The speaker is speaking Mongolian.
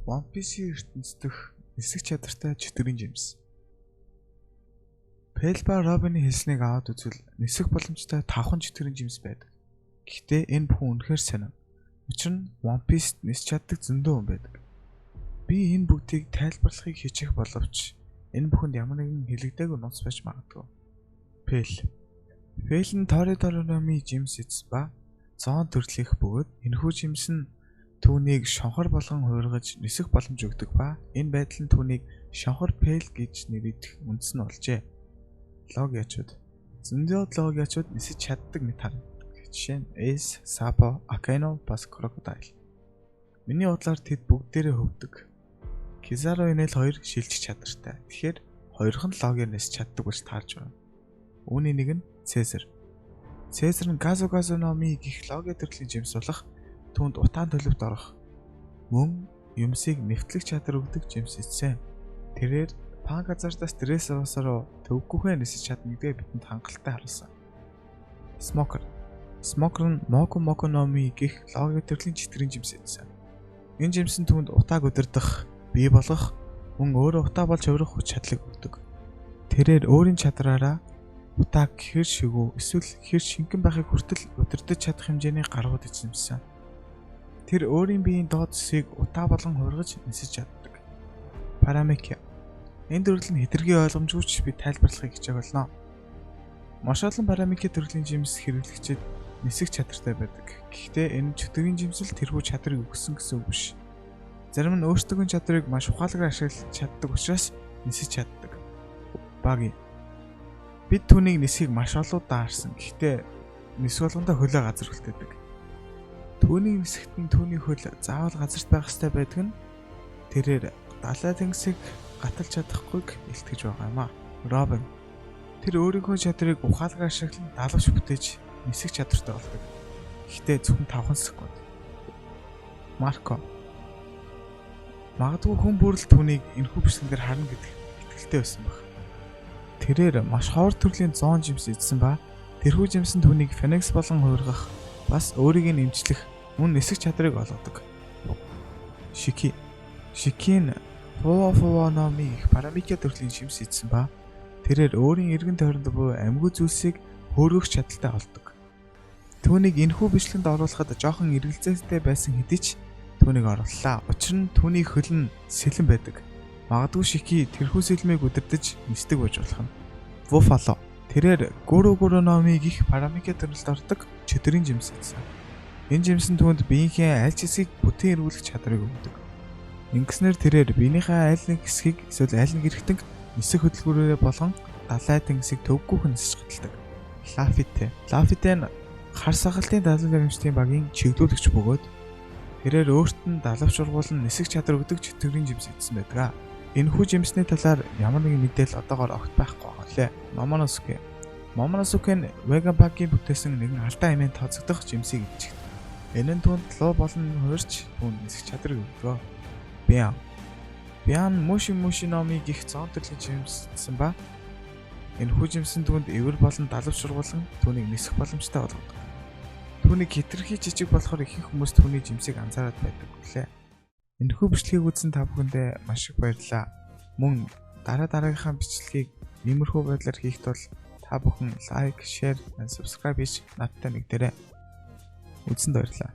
One Piece-ийн ертөнцийн дэх нисэх чадвартай чөтгөрийн жимс. Пэл ба Робины хэлснийг аваад үзвэл нисэх боломжтой 5 чөтгөрийн жимс байдаг. Гэхдээ энэ бүхэн үнэхээр сонин. Учир нь One Piece-д нисч чаддаг зөндөө хүн байдаг. Би энэ бүгдийг тайлбарлахыг хичээх боловч энэ бүхэнд ямар нэгэн хэлэгдээгүй нууц байж магадгүй. Пэл нь Торадорономи жимс эцэс ба зоон төрлөх бөгөөд энэхүү жимс нь түүнийг шонхор болгон хуургаж нисэх боломж өгдөг ба энэ байдал нь түүнийг шонхор пэл гэж нэрийдэх үндэс нь болжээ. Логиачуд зөндөө логиачуд нисэж чаддаг мэт харагдав. Жишээ нь Эйс, Сапо, Акено бас Крокодайл. Миний бодлоор тэд бүгдээрээ хөвдөг. Кизаро инэл хоёр шилжих чадвартай. Тэгэхээр хоёрхан логиор нисэж чаддаг гэж таарж байна. Үүний нэг нь Цезар. Цезар нь Газо-Газономи гэх логи төрлийн жимс болох түүнд утаан төлөвт орох мөн юмсыг нэвтлэх чадвар өгдөг жимс эцсэн. Тэрээр Панк азартаа стресс уусараа төвггүйхээ нисэж чадна гэдгээ бидэнд хангалттай харуулсан. Смокер нь Моко Номи гэх логи төрлийн читгэрийн жимс эцсэн. Энэ жимс нь түүнд утааг удирдах, бий болгох, мөн өөрөө утаа болж хувирах хүч чадлыг өгдөг. Тэрээр өөрийн чадраараа утааг хэр шигүү эсвэл хэр шингэн байхыг хүртэл удирдах чадах хэмжээний гаргууд эзэмсэн. Тэр өөрийн биеийн доод зүсийг утаа болгон хувиргаж нисэж чаддаг. Парамекиа. Энэ төрөл нь хэтэрхий ойлгомжгүйч би тайлбарлахыг хичээх болно. Маш олон парамекиа төрлийн жимс хэрэглэгчид нисэх чадвартай байдаг. Гэхдээ энэ чөтгөрийн жимсэл тэрхүү чадрыг өгсөн гэсэн үг биш. Зарим нь өөрсдөө чадрыг маш ухаалгаар ашиглаж чаддаг учраас нисэж чаддаг. Баги. Бид түүнийг нисхийг маш олон удаа харсан. Гэхдээ нис болгондоо хөлөө газар хүртээдэг. Түүнийг нисэхэд нь түүний хөл заавал газарт байх ёстой байдаг нь тэрээр далай тэнгисийг гаталж чадахгүйг илтгэж байгаа юм а. Робин. Тэр өөрийнхөө чадрыг ухаалгаар ашиглан далавч бүтээж нисэх чадвартай болдог. Гэхдээ зөвхөн 5 секунд. Марко. Магадгүй хүн бүрэл түүнийг энэхүү бичлэгээр харна гэдэг итгэлтэй байсан баг. Тэрээр маш ховор төрлийн зоон жимс эзсэн ба тэрхүү жимс нь түүнийг Феникс болон хуургах бас өөрийг нь эмчлэх мөн нисэх чадрыг олгодог. Шикийн Номи гэх парамекиа төрлийн жимс эзсэн ба тэрээр өөрийн эргэн тойронд буй амьгүй зүйлсийг хөөргөх чадaltaй болдог. Түүнийг энэхүү бичлэгэнд оруулахад жоохон эргэлзээтэй байсан хэдий ч түүнийг орууллаа. Учир нь түүний хөл нь сэлэн байдаг. Магадгүй Шики тэрхүү сэлмийг удирдах нисдэг байж болох нь. Буффало. Тэрээр Гуру Номи гэх парамекиа төрлөлд ордог чөтгөрийн жимс эзсэн. Энэ жимс нь түүнд биеийнхээ аль хэсгийг бүтээн эргүүлэх чадрыг өгдөг. Ингэснээр тэрээр биенийхээ аль нэг хэсгийг эсвэл аль нэг эрхтэнг нисэх хөдөлгөөрөөр болгон далай тэнгисийг төвггүйхэн нисэж гадалдаг. Лафите нь хар сахалтын далай баримтын багийн чиглүүлэгч бөгөөд тэрээр өөрт нь далавч ургуулн нисэх чадвар өгдөг чөтгөрийн жимс эзсэн байдаг. Энэхүү жимсний талаар ямар нэгэн мэдээлэл одоогоор огт байхгүй байгаа лээ. Момоносуке нь Вегапагийн бүтээсэн нэгэн алдаа хэмээн тооцогдох жимсийг эзчигдэв. Энэ нь түүнд луу болон хуурч түүнд нисэх чадрыг өгдөг. Биан Муши Номи гих зоон төрлийн жимс эзсэн ба энэхүү жимс нь түүнд эвэр болон далавч сургуулан түүнийг нисэх боломжтой болгодог. Түүнийг хэтэрхий жижиг болохоор ихэнх хүмүүс түүний жимсийг анзаараад байдаг гэлээ. Энэхүү бичлэгийг үзсэн та бүхэндээ маш их баярлалаа. Мөн дараагийнхаа бичлэгийг иймэрхүү байдлаар хийх тул та бүхэн лайк, шеэр, subscribe хийж надтай нэгдээрэй. Үзсэнд баярлалаа.